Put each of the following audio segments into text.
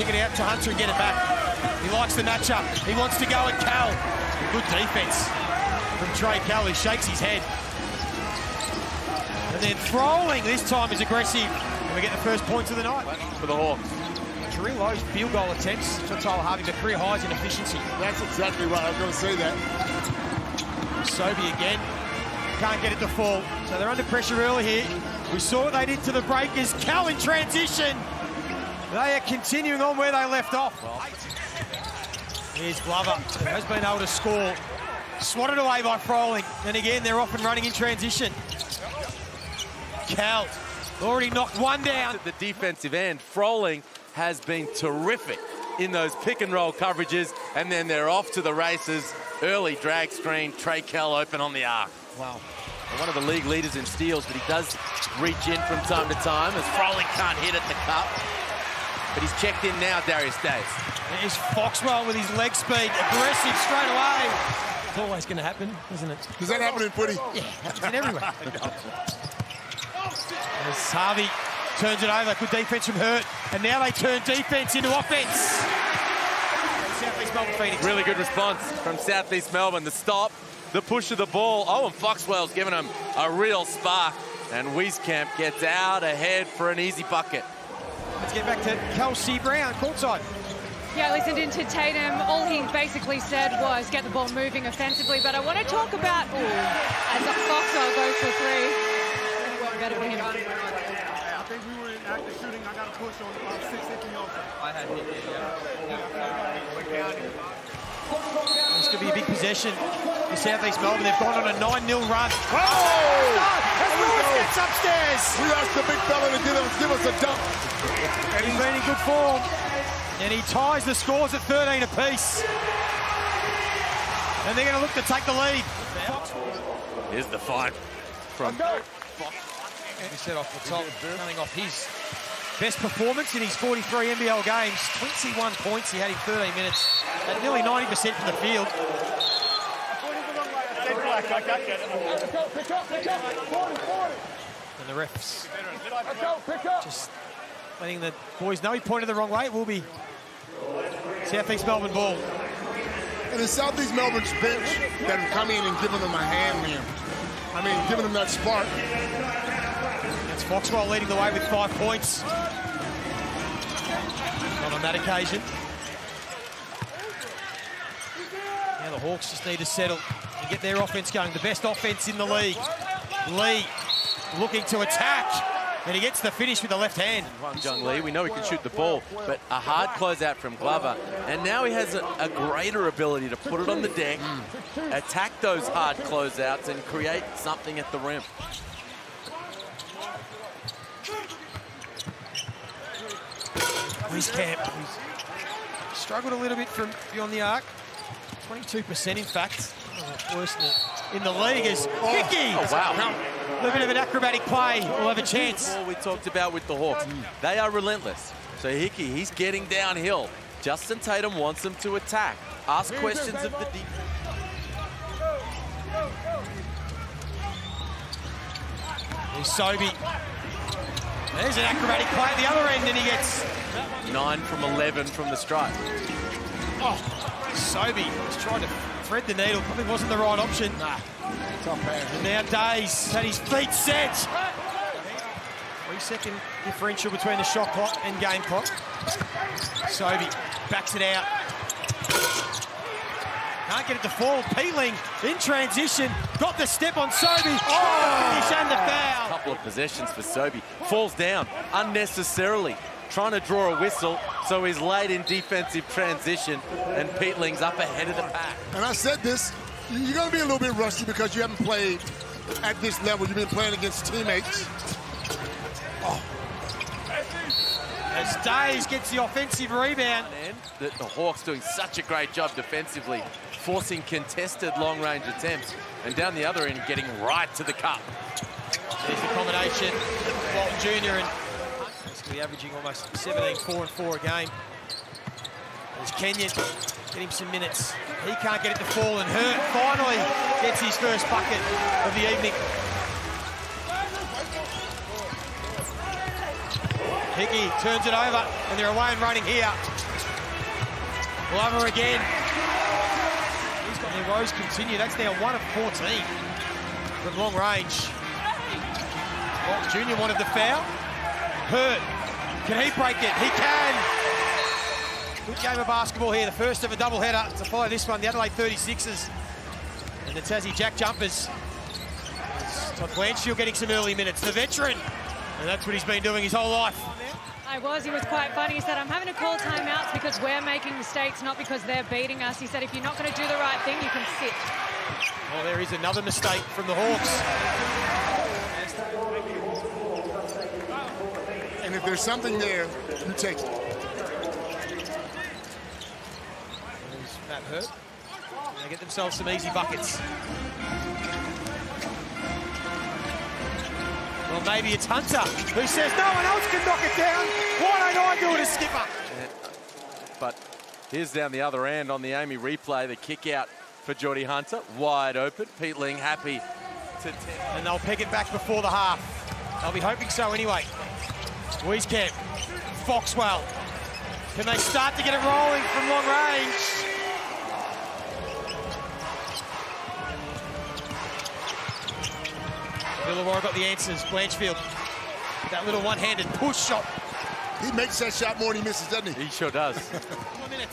kick it out to Hunter and get it back. He likes the matchup. He wants to go at Cal. Good defense from Trey Cal, who shakes his head. And then Froling this time is aggressive. And we get the first points of the night. For the Hawks. Career lows field goal attempts for Tyler Harvey, but career highs in efficiency. That's exactly right. I was going to say that. Sobey again. Can't get it to fall. So they're under pressure early here. We saw what they did to the Breakers. Cal in transition. They are continuing on where they left off. Here's Glover, who has been able to score. Swatted away by Froling. And again, they're off and running in transition. Cal already knocked one down. At the defensive end, Froling has been terrific in those pick and roll coverages, and then they're off to the races. Early drag screen, Trey Cal open on the arc. Wow. One of the league leaders in steals, but he does reach in from time to time as Froling can't hit at the cup. But he's checked in now, Darius Days. There's Foxwell with his leg speed, aggressive straight away. It's always going to happen, isn't it? Does that happen in footy? Yeah, happens in everywhere. As Harvey turns it over, good defense from Hurt, and now they turn defense into offense. Southeast Melbourne Phoenix. Really good response from Southeast Melbourne. The stop, the push of the ball. Oh, and Foxwell's given him a real spark, and Wieskamp gets out ahead for an easy bucket. Let's get back to Kelsey Brown, courtside. Yeah, I listened into Tatum. All he basically said was get the ball moving offensively. But I want to talk about, as Foxwell goes for three. Better for him. I think we were in active shooting. I got a push on about 6-8 yards. I had hit it, This could be a big possession for Southeast Melbourne. They've gone on a 9-0 run. Oh! As Lewis gets upstairs. We asked the big fella to give us a dunk. And he's been in good form. And he ties the scores at 13 apiece. And they're going to look to take the lead. Here's the fight from He set off the top, coming off his best performance in his 43 NBL games. 21 points he had in 13 minutes at nearly 90% from the field. And the refs just letting the boys know he pointed the wrong way. It will be Southeast Melbourne ball. And the Southeast Melbourne's bench that have come in and given them a hand here. I mean, giving them that spark. That's Foxwell leading the way with 5 points. Not on that occasion. Now the Hawks just need to settle and get their offense going. The best offense in the league. Lee looking to attack. And he gets the finish with the left hand. Jung Lee, we know he can shoot the ball, but a hard closeout from Glover. And now he has a greater ability to put it on the deck, attack those hard closeouts, and create something at the rim. Wieskamp struggled a little bit from beyond the arc. 22% in fact. Worse in the league is Hickey. Oh, wow. A little bit of an acrobatic play. We'll have a chance. What we talked about with the Hawks. They are relentless. So Hickey, he's getting downhill. Justin Tatum wants him to attack. Ask questions of the defense. Here's Sobey. There's an acrobatic play at the other end, and he gets 9 from 11 from the stripe. Oh, Sobey was trying to thread the needle. Probably wasn't the right option. Nah. And now Days had his feet set. 3-second differential between the shot clock and game clock. Sobey backs it out. Can't get it to fall. Peeling in transition. Got the step on Sobey. Oh! Finish and the foul. A couple of possessions for Sobey. Falls down unnecessarily. Trying to draw a whistle, so he's late in defensive transition, and Peetling's up ahead of the pack. And I said this, you're going to be a little bit rusty because you haven't played at this level. You've been playing against teammates. Oh. As Days gets the offensive rebound. And the Hawks doing such a great job defensively, forcing contested long-range attempts, and down the other end, getting right to the cup. There's the combination. Walton Jr. and basically averaging almost 17, 4 and 4 a game. There's Kenyon, get him some minutes. He can't get it to fall, and Hurt finally gets his first bucket of the evening. Hickey turns it over, and they're away and running here. Glover again. He's got their woes continue. That's now 1 of 14 from long range. Well, Junior wanted the foul. Hurt. Can he break it? He can. Good game of basketball here. The first of a doubleheader to follow this one. The Adelaide 36ers and the Tassie Jack Jumpers. Todd Blanchfield getting some early minutes. The veteran. And that's what he's been doing his whole life. He was quite funny. He said, I'm having to call timeouts because we're making mistakes, not because they're beating us. He said, if you're not going to do the right thing, you can sit. Well, there is another mistake from the Hawks. And if there's something there, you take it. There's Matt Hurt. They get themselves some easy buckets. Well, maybe it's Hunter who says no one else can knock it down. Why don't I do it as skipper? But here's down the other end on the Amy replay, the kick out for Geordie Hunter. Wide open. Pete Ling happy to... And they'll peg it back before the half. They'll be hoping so anyway. Wieskamp, Foxwell. Can they start to get it rolling from long range? Illawarra got the answers. Blanchfield, that little one-handed push shot. He makes that shot more than he misses, doesn't he? He sure does.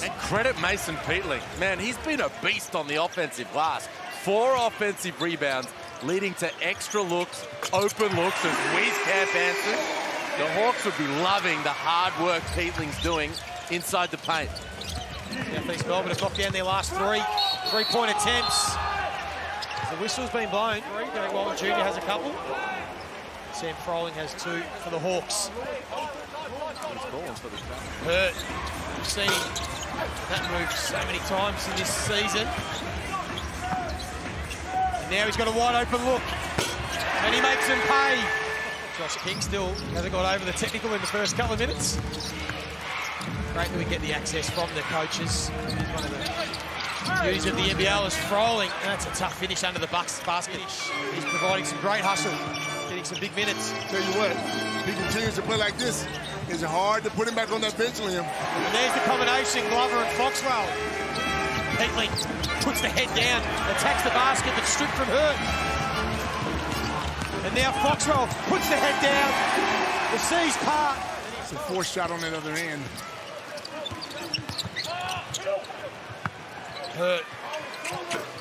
And credit Mason Peatling. Man, he's been a beast on the offensive glass. 4 offensive rebounds, leading to extra looks, open looks as Wieskamp answers. The Hawks would be loving the hard work Peatling's doing inside the paint. Southeast Melbourne have knocked down their last 3 three-point attempts. The whistle's been blown. Derek Walton Jr. has a couple. Sam Froling has 2 for the Hawks. Hurt. We've seen that move so many times in this season. And now he's got a wide open look. And he makes him pay. Josh King still hasn't got over the technical in the first couple of minutes. Great that we get the access from the coaches. One of the beauties of the NBL is Froling. And that's a tough finish under the Bucks basket. He's providing some great hustle, getting some big minutes. Tell you what, if he continues to play like this, it's hard to put him back on that bench, Liam. And there's the combination, Glover and Foxwell. Peatling puts the head down, attacks the basket, but stripped from Hurt. And now Foxwell puts the head down. The seas part. It's a forced shot on that other end. Hurt,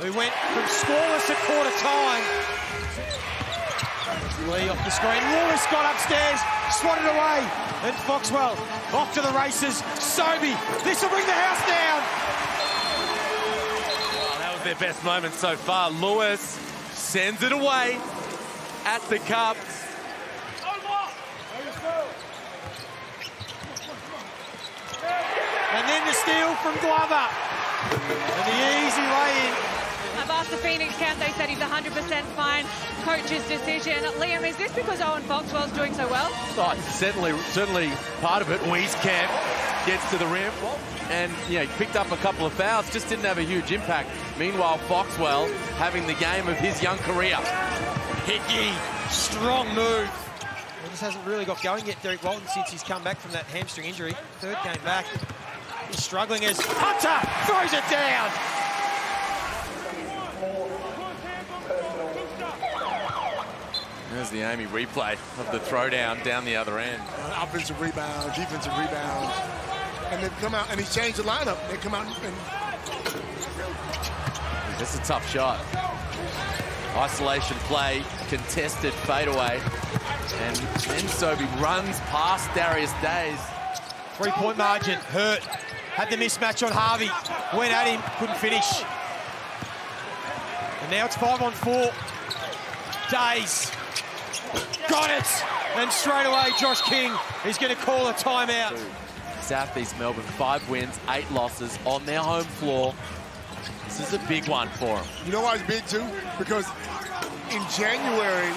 who went from scoreless at quarter time. Lee off the screen. Lewis got upstairs, swatted away. And Foxwell off to the races. Sobey, this will bring the house down. Oh, that was their best moment so far. Lewis sends it away at the cup. And then the steal from Glover. And the easy lay-in. I've asked the Phoenix camp, they said he's 100% fine. Coach's decision. Liam, is this because Owen Foxwell's doing so well? Oh, certainly part of it. Wieskamp gets to the rim and he picked up a couple of fouls, just didn't have a huge impact. Meanwhile, Foxwell having the game of his young career. Hickey, strong move. He just hasn't really got going yet, Derek Walton, since he's come back from that hamstring injury. 3rd game back. He's struggling as Hunter throws it down. There's the Amy replay of the throwdown down the other end. Offensive rebound, defensive rebounds. And they come out, and he changed the lineup. They come out and... That's a tough shot. Isolation play, contested fadeaway. And then Sobey runs past Darius Days. 3-point margin, Hurt. Had the mismatch on Harvey. Went at him, couldn't finish. And now it's 5-on-4. Days. Got it! And straight away, Josh King is going to call a timeout. Southeast Melbourne, 5 wins, 8 losses on their home floor. This is a big one for them. You know why it's big, too? Because in January,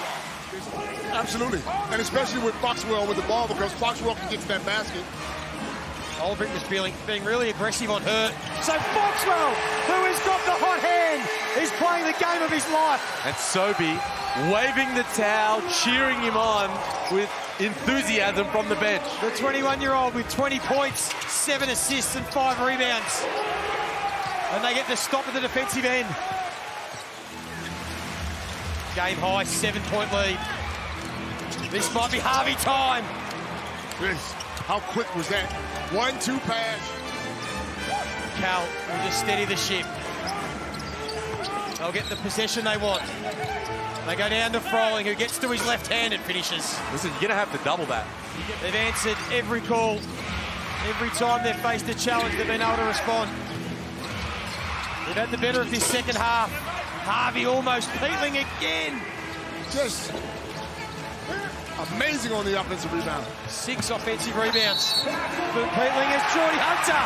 absolutely, and especially with Foxwell with the ball, because Foxwell can get to that basket. Olbrich was being really aggressive on Hurt. So Foxwell, who has got the hot hand, is playing the game of his life. And Sobey waving the towel, cheering him on with enthusiasm from the bench. The 21-year-old with 20 points, 7 assists and 5 rebounds. And they get the stop at the defensive end. Game high, 7-point lead. This might be Harvey time. Yes. How quick was that? 1-2 pass. Cal will just steady the ship. They'll get the possession they want. They go down to Froling, who gets to his left hand and finishes. Listen, you're going to have to double that. They've answered every call. Every time they've faced a challenge, they've been able to respond. They've had the better of this second half. Harvey almost peeling again. Just amazing on the offensive rebound. 6 offensive rebounds. But peeling as Jordy Hunter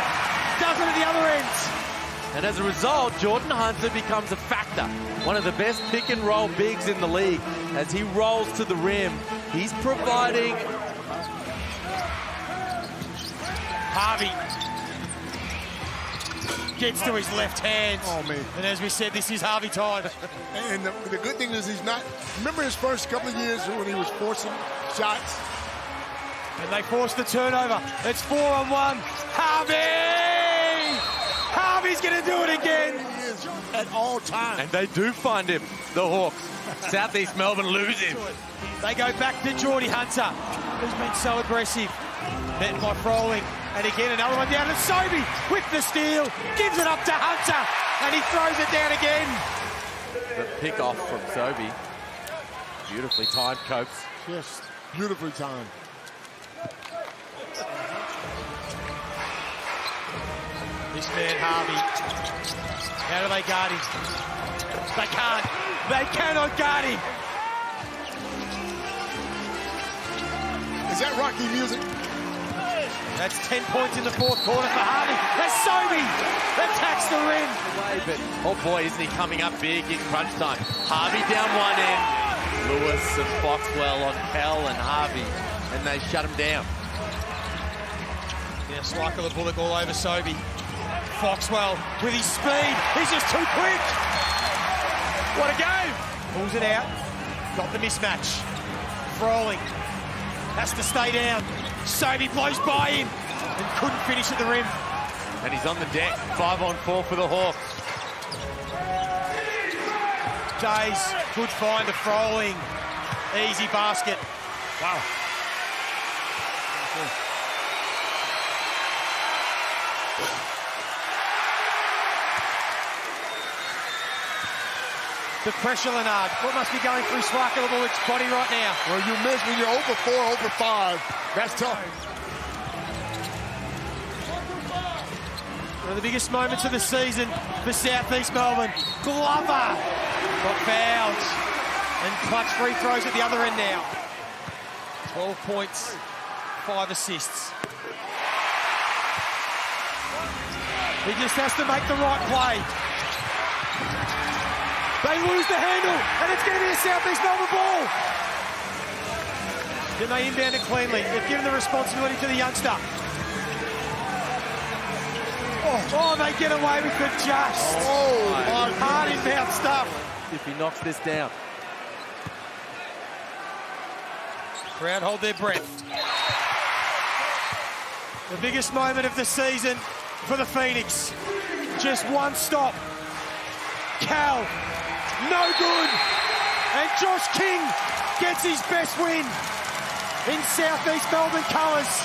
does it at the other end. And as a result, Jordan Hunter becomes a factor. One of the best pick-and-roll bigs in the league. As he rolls to the rim, he's providing... Harvey gets to his left hand. Oh, man. And as we said, this is Harvey time. And the good thing is he's not... Remember his first couple of years when he was forcing shots? And they force the turnover. It's 4-on-1. Harvey! Harvey's going to do it again. He is at all times. And they do find him, the Hawks. Southeast Melbourne lose him. They go back to Jordy Hunter, who's been so aggressive. Met by Froling. And again, another one down to Sobey with the steal. Gives it up to Hunter. And he throws it down again. The pick off from Sobey. Beautifully timed, Copes. Just beautifully timed. This man, Harvey. How do they guard him? They can't. They cannot guard him. Is that Rocky music? That's 10 points in the fourth quarter for Harvey. That's Sobey. Attacks the rim. But, oh boy, isn't he coming up big in crunch time. Harvey down one end. Lewis and Foxwell on Kell and Harvey. And they shut him down. Now Slyker the Bullock all over Sobey. Foxwell with his speed. He's just too quick. What a game. Pulls it out. Got the mismatch. Froling has to stay down. Sobey blows by him and couldn't finish at the rim. And he's on the deck. 5-on-4 for the Hawks. Days, good find to Froling. Easy basket. Wow. The pressure, Leonard. What must be going through Slyker the Bullock's body right now? Well, you miss when you're over 4, over 5. That's tough. One of the biggest moments of the season for Southeast Melbourne. Glover got fouled. And clutch free throws at the other end now. 12 points, 5 assists. He just has to make the right play. They lose the handle, and it's going to be a Southeast Melbourne ball. Then they inbound it cleanly. They've given the responsibility to the youngster. Oh, they get away with it just. Oh, hard inbound stuff. If he knocks this down. Crowd hold their breath. The biggest moment of the season for the Phoenix. Just one stop. Cal, no good. And Josh King gets his best win in Southeast Melbourne colours.